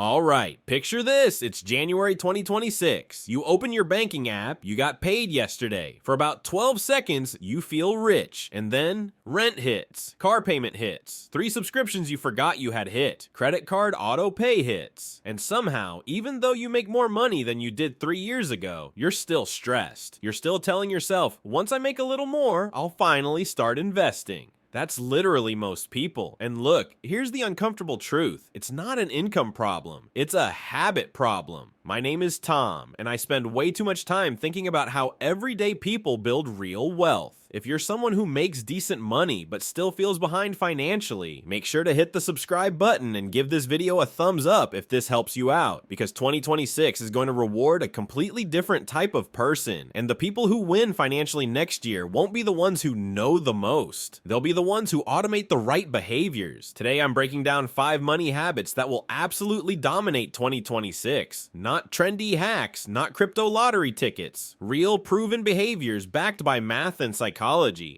Alright, picture this, it's January 2026. You open your banking app, you got paid yesterday. For about 12 seconds, you feel rich. And then, rent hits, car payment hits, 3 subscriptions you forgot you had hit, credit card auto pay hits. And somehow, even though you make more money than you did 3 years ago, you're still stressed. You're still telling yourself, once I make a little more, I'll finally start investing. That's literally most people. And look, here's the uncomfortable truth. It's not an income problem. It's a habit problem. My name is Tom, and I spend way too much time thinking about how everyday people build real wealth. If you're someone who makes decent money but still feels behind financially, make sure to hit the subscribe button and give this video a thumbs up if this helps you out, because 2026 is going to reward a completely different type of person, and the people who win financially next year won't be the ones who know the most. They'll be the ones who automate the right behaviors. Today I'm breaking down 5 money habits that will absolutely dominate 2026. Not trendy hacks, not crypto lottery tickets. Real proven behaviors backed by math and psychology.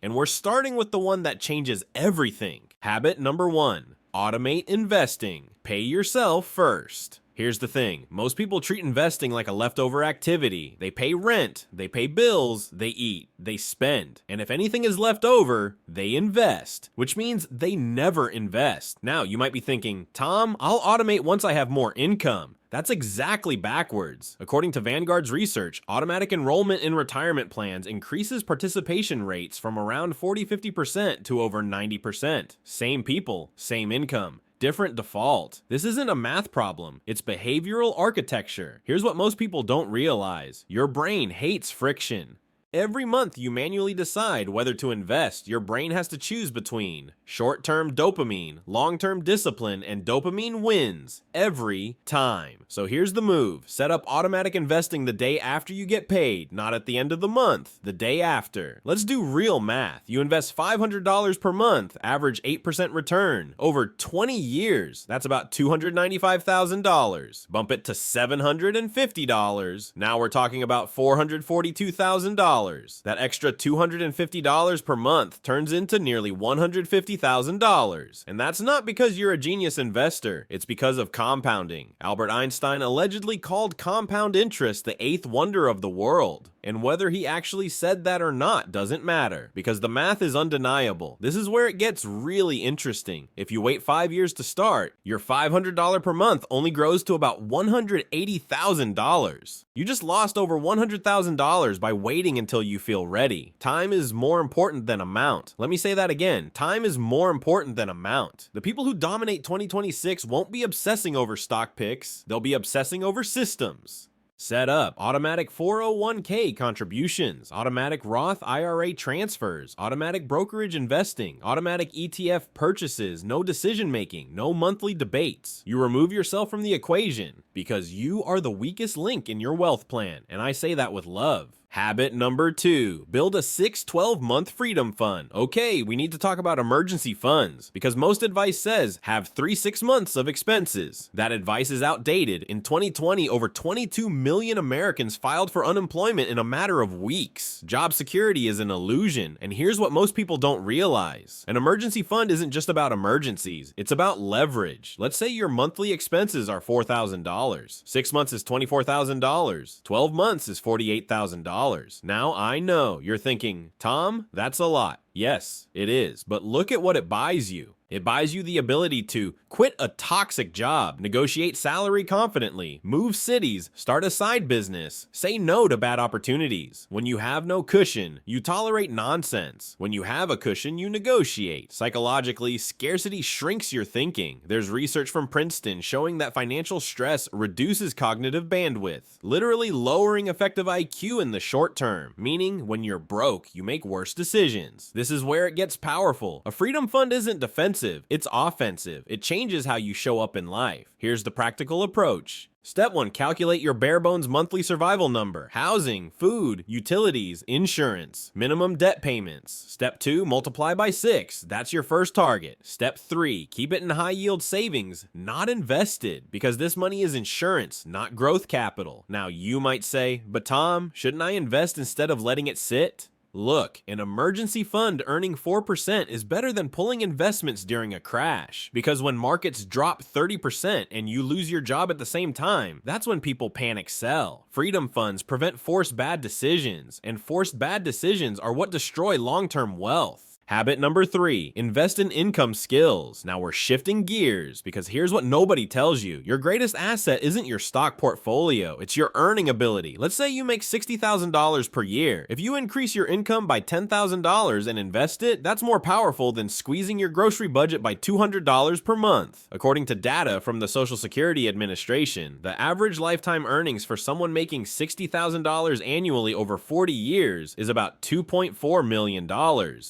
And we're starting with the one that changes everything. Habit number 1. Automate investing. Pay yourself first. Here's the thing, most people treat investing like a leftover activity. They pay rent, they pay bills, they eat, they spend. And if anything is left over, they invest, which means they never invest. Now, you might be thinking, Tom, I'll automate once I have more income. That's exactly backwards. According to Vanguard's research, automatic enrollment in retirement plans increases participation rates from around 40-50% to over 90%. Same people, same income. Different default. This isn't a math problem, it's behavioral architecture. Here's what most people don't realize. Your brain hates friction. Every month you manually decide whether to invest, your brain has to choose between short-term dopamine, long-term discipline, and dopamine wins every time. So here's the move. Set up automatic investing the day after you get paid, not at the end of the month, the day after. Let's do real math. You invest $500 per month, average 8% return. Over 20 years, that's about $295,000. Bump it to $750. Now we're talking about $442,000. That extra $250 per month turns into nearly $150,000. And that's not because you're a genius investor, it's because of compounding. Albert Einstein allegedly called compound interest the 8th wonder of the world. And whether he actually said that or not doesn't matter, because the math is undeniable. This is where it gets really interesting. If you wait 5 years to start, your $500 per month only grows to about $180,000. You just lost over $100,000 by waiting until you feel ready. Time is more important than amount. Let me say that again. Time is more important than amount. The people who dominate 2026 won't be obsessing over stock picks. They'll be obsessing over systems. Set up automatic 401k contributions, automatic Roth IRA transfers, automatic brokerage investing, automatic ETF purchases, no decision making, no monthly debates. You remove yourself from the equation because you are the weakest link in your wealth plan, and I say that with love. Habit number 2, build a 6-12-month freedom fund. Okay, we need to talk about emergency funds because most advice says have 3 6 months of expenses. That advice is outdated. In 2020, over 22 million Americans filed for unemployment in a matter of weeks. Job security is an illusion, and here's what most people don't realize. An emergency fund isn't just about emergencies, it's about leverage. Let's say your monthly expenses are $4,000. 6 months is $24,000. 12 months is $48,000. Now I know you're thinking, Tom, that's a lot. Yes, it is, but look at what it buys you. It buys you the ability to quit a toxic job, negotiate salary confidently, move cities, start a side business, say no to bad opportunities. When you have no cushion, you tolerate nonsense. When you have a cushion, you negotiate. Psychologically, scarcity shrinks your thinking. There's research from Princeton showing that financial stress reduces cognitive bandwidth, literally lowering effective IQ in the short term, meaning when you're broke, you make worse decisions. This is where it gets powerful. A freedom fund isn't defensive. It's offensive. It changes how you show up in life. Here's the practical approach. Step 1, calculate your bare bones monthly survival number. Housing, food, utilities, insurance, minimum debt payments. Step 2, multiply by 6. That's your first target. Step 3, keep it in high yield savings, not invested, because this money is insurance, not growth capital. Now you might say, but Tom, shouldn't I invest instead of letting it sit? Look, an emergency fund earning 4% is better than pulling investments during a crash, because when markets drop 30% and you lose your job at the same time, that's when people panic sell. Freedom funds prevent forced bad decisions, and forced bad decisions are what destroy long-term wealth. Habit number 3, invest in income skills. Now we're shifting gears because here's what nobody tells you. Your greatest asset isn't your stock portfolio, it's your earning ability. Let's say you make $60,000 per year. If you increase your income by $10,000 and invest it, that's more powerful than squeezing your grocery budget by $200 per month. According to data from the Social Security Administration, the average lifetime earnings for someone making $60,000 annually over 40 years is about $2.4 million.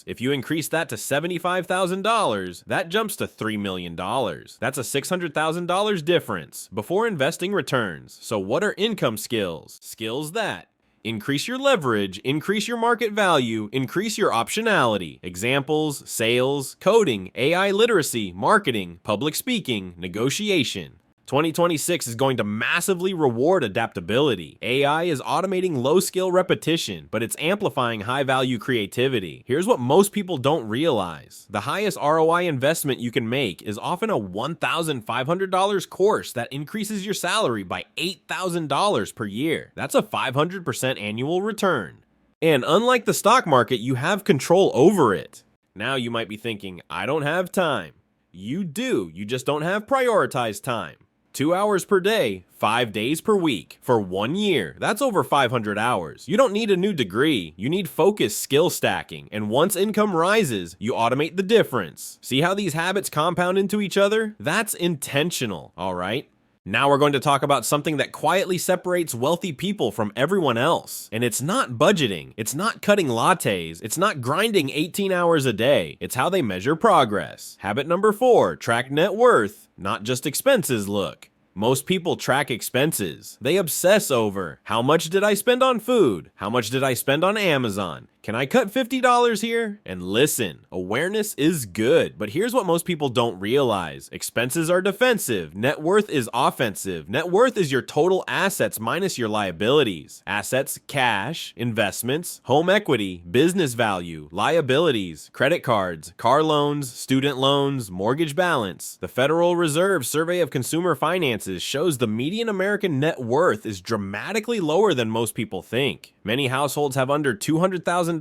If you increase that to $75,000, that jumps to $3 million. That's a $600,000 difference before investing returns. So what are income skills? Skills that increase your leverage, increase your market value, increase your optionality. Examples: sales, coding, AI literacy, marketing, public speaking, negotiation. 2026 is going to massively reward adaptability. AI is automating low-skill repetition, but it's amplifying high-value creativity. Here's what most people don't realize. The highest ROI investment you can make is often a $1,500 course that increases your salary by $8,000 per year. That's a 500% annual return. And unlike the stock market, you have control over it. Now you might be thinking, I don't have time. You do, you just don't have prioritized time. 2 hours per day, 5 days per week, for 1 year. That's over 500 hours. You don't need a new degree, you need focused skill stacking, and once income rises, you automate the difference. See how these habits compound into each other? That's intentional, alright? Now we're going to talk about something that quietly separates wealthy people from everyone else. And it's not budgeting, it's not cutting lattes, it's not grinding 18 hours a day, it's how they measure progress. Habit number 4, track net worth, not just expenses. Look, most people track expenses. They obsess over, how much did I spend on food? How much did I spend on Amazon? Can I cut $50 here? And listen, awareness is good, but here's what most people don't realize. Expenses are defensive, net worth is offensive. Net worth is your total assets minus your liabilities. Assets: cash, investments, home equity, business value, liabilities, credit cards, car loans, student loans, mortgage balance. The Federal Reserve Survey of Consumer Finances shows the median American net worth is dramatically lower than most people think. Many households have under $200,000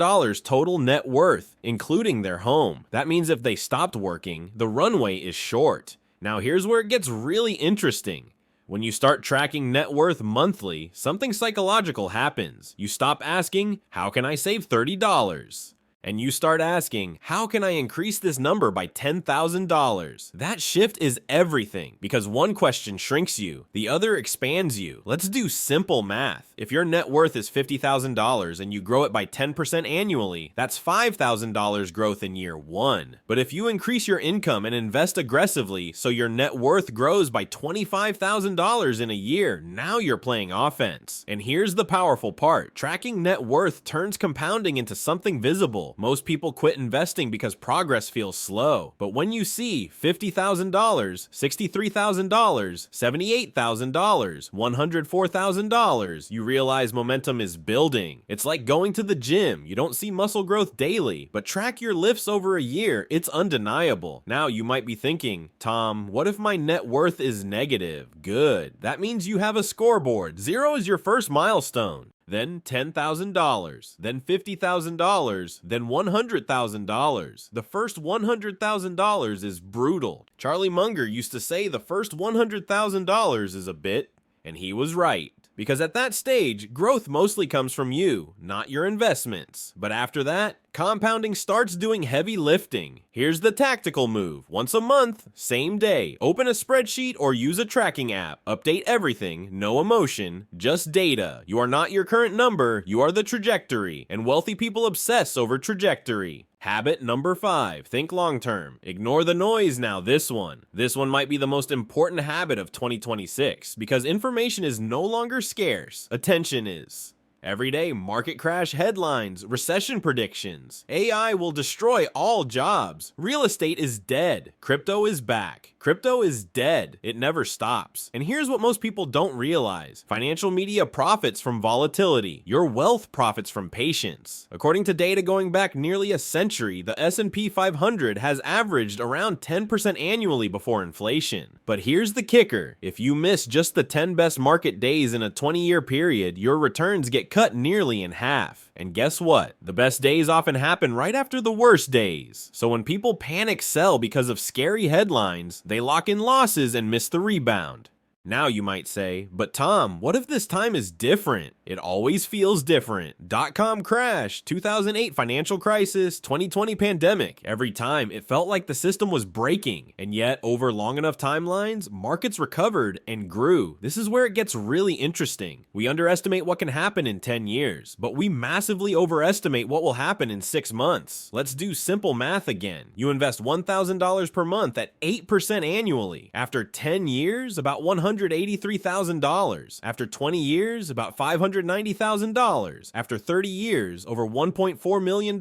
total net worth, including their home. That means if they stopped working, the runway is short. Now here's where it gets really interesting. When you start tracking net worth monthly, something psychological happens. You stop asking, how can I save $30? And you start asking, how can I increase this number by $10,000? That shift is everything, because one question shrinks you, the other expands you. Let's do simple math. If your net worth is $50,000 and you grow it by 10% annually, that's $5,000 growth in year 1. But if you increase your income and invest aggressively so your net worth grows by $25,000 in a year, now you're playing offense. And here's the powerful part. Tracking net worth turns compounding into something visible. Most people quit investing because progress feels slow. But when you see $50,000, $63,000, $78,000, $104,000, you realize momentum is building. It's like going to the gym. You don't see muscle growth daily, but track your lifts over a year. It's undeniable. Now you might be thinking, Tom, what if my net worth is negative? Good. That means you have a scoreboard. 0 is your first milestone. Then $10,000, then $50,000, then $100,000. The first $100,000 is brutal. Charlie Munger used to say the first $100,000 is a bit, and he was right. Because at that stage, growth mostly comes from you, not your investments. But after that, compounding starts doing heavy lifting. Here's the tactical move. Once a month, same day, open a spreadsheet or use a tracking app. Update everything, no emotion, just data. You are not your current number, you are the trajectory. And wealthy people obsess over trajectory. Habit number 5, think long term. Ignore the noise now, this one. This one might be the most important habit of 2026 because information is no longer scarce, attention is. Everyday market crash headlines, recession predictions. AI will destroy all jobs. Real estate is dead. Crypto is back. Crypto is dead. It never stops. And here's what most people don't realize. Financial media profits from volatility. Your wealth profits from patience. According to data going back nearly a century, the S&P 500 has averaged around 10% annually before inflation. But here's the kicker. If you miss just the 10 best market days in a 20-year period, your returns get cut nearly in half. And guess what? The best days often happen right after the worst days. So when people panic sell because of scary headlines, they lock in losses and miss the rebound. Now you might say, but Tom, what if this time is different? It always feels different. Dot-com crash, 2008 financial crisis, 2020 pandemic. Every time it felt like the system was breaking. And yet, over long enough timelines, markets recovered and grew. This is where it gets really interesting. We underestimate what can happen in 10 years, but we massively overestimate what will happen in 6 months. Let's do simple math again. You invest $1,000 per month at 8% annually. After 10 years, about $183,000. After 20 years, about $590,000. After 30 years, over $1.4 million.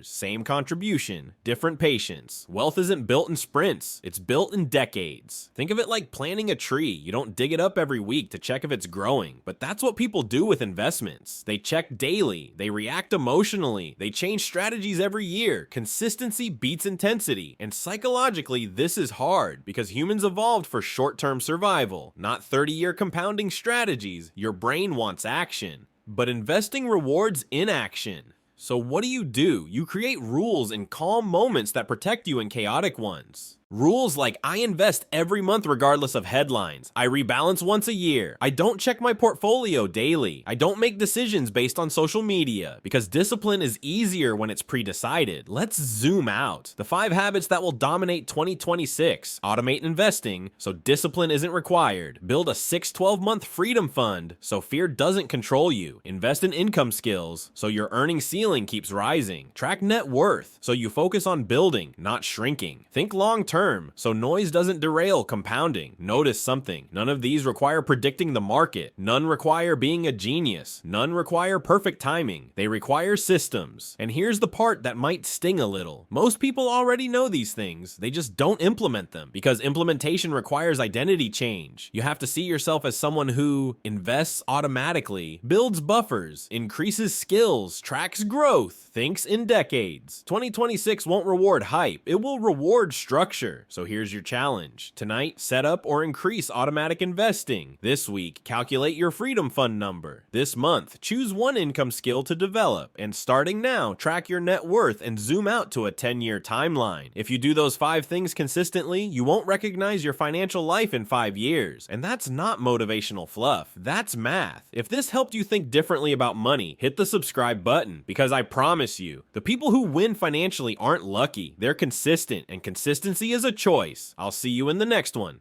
Same contribution, different patience. Wealth isn't built in sprints, it's built in decades. Think of it like planting a tree. You don't dig it up every week to check if it's growing, but that's what people do with investments. They check daily, they react emotionally, they change strategies every year. Consistency beats intensity, and psychologically, this is hard because humans evolved for short-term survival, not 30-year compounding strategies. Your brain wants action, but investing rewards inaction. So what do? You create rules in calm moments that protect you in chaotic ones. Rules like I invest every month regardless of headlines. I rebalance once a year. I don't check my portfolio daily. I don't make decisions based on social media because discipline is easier when it's pre-decided. Let's zoom out. The 5 habits that will dominate 2026. Automate investing so discipline isn't required. Build a 6-12-month freedom fund so fear doesn't control you. Invest in income skills so your earning ceiling keeps rising. Track net worth so you focus on building, not shrinking. Think long term so noise doesn't derail compounding. Notice something. None of these require predicting the market. None require being a genius. None require perfect timing. They require systems. And here's the part that might sting a little. Most people already know these things. They just don't implement them because implementation requires identity change. You have to see yourself as someone who invests automatically, builds buffers, increases skills, tracks growth, thinks in decades. 2026 won't reward hype. It will reward structure. So here's your challenge. Tonight, set up or increase automatic investing. This week, calculate your freedom fund number. This month, choose one income skill to develop. And starting now, track your net worth and zoom out to a 10-year timeline. If you do those 5 things consistently, you won't recognize your financial life in 5 years. And that's not motivational fluff. That's math. If this helped you think differently about money, hit the subscribe button because I promise you, the people who win financially aren't lucky. They're consistent, and consistency is a choice. I'll see you in the next one.